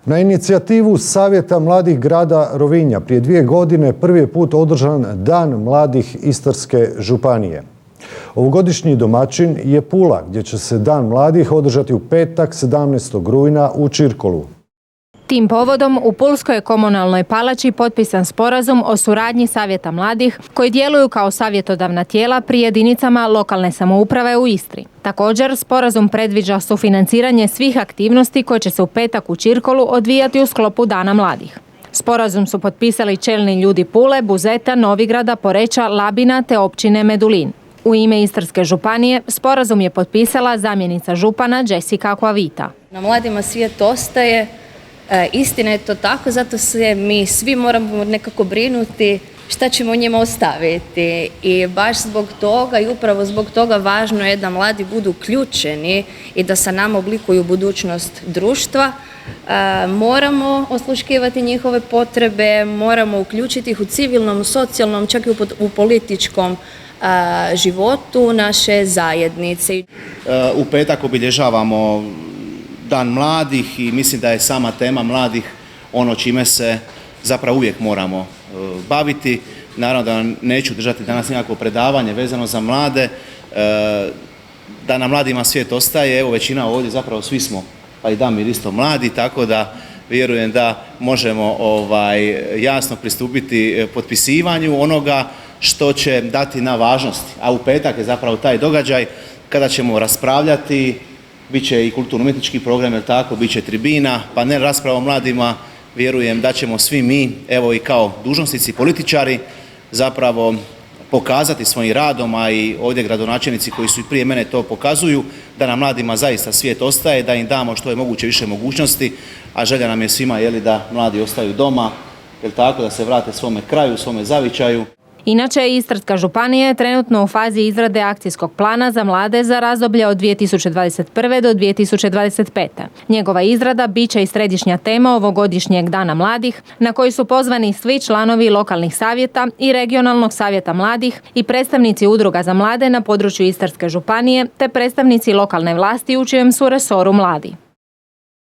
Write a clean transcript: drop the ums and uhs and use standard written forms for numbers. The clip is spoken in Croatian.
Na inicijativu Savjeta mladih grada Rovinja prije 2 godine prvi je put održan Dan mladih Istarske županije. Ovogodišnji domaćin je Pula, gdje će se Dan mladih održati u petak 17. rujna u Čirkolu. Tim povodom u Pulskoj komunalnoj palači potpisan sporazum o suradnji Savjeta mladih koji djeluju kao savjetodavna tijela pri jedinicama lokalne samouprave u Istri. Također, sporazum predviđa sufinanciranje svih aktivnosti koje će se u petak u Čirkolu odvijati u sklopu Dana mladih. Sporazum su potpisali čelni ljudi Pule, Buzeta, Novigrada, Poreča, Labina te općine Medulin. U ime Istarske županije sporazum je potpisala zamjenica župana Jessica Aquavita. Na mladima svijet ostaje. Istina je to tako, zato se mi svi moramo nekako brinuti šta ćemo njima ostaviti i baš zbog toga i upravo zbog toga važno je da mladi budu uključeni i da sa nama oblikuju budućnost društva. Moramo osluškivati njihove potrebe, moramo uključiti ih u civilnom, socijalnom, čak i u političkom životu naše zajednice. U petak obilježavamo Dan mladih i mislim da je sama tema mladih ono čime se zapravo uvijek moramo baviti. Naravno da neću držati danas nekako predavanje vezano za mlade, da na mladima svijet ostaje. Evo većina ovdje, zapravo svi smo, pa i Damir isto mladi, tako da vjerujem da možemo jasno pristupiti potpisivanju onoga što će dati na važnosti. A u petak je zapravo taj događaj kada ćemo raspravljati. Biće i kulturno-umjetnički program, jel tako, biće tribina, panel rasprava o mladima. Vjerujem da ćemo svi mi, evo i kao dužnosnici, političari, zapravo pokazati svojim radom, a i ovdje gradonačelnici koji su i prije mene to pokazuju, da nam mladima zaista svijet ostaje, da im damo što je moguće više mogućnosti, a želja nam je svima da mladi ostaju doma, jel tako, da se vrate svome kraju, svome zavičaju. Inače, Istarska županija je trenutno u fazi izrade akcijskog plana za mlade za razdoblje od 2021. do 2025. Njegova izrada bit će i središnja tema ovogodišnjeg Dana mladih, na koji su pozvani svi članovi lokalnih savjeta i regionalnog savjeta mladih i predstavnici udruga za mlade na području Istarske županije te predstavnici lokalne vlasti u čijem su resoru mladi.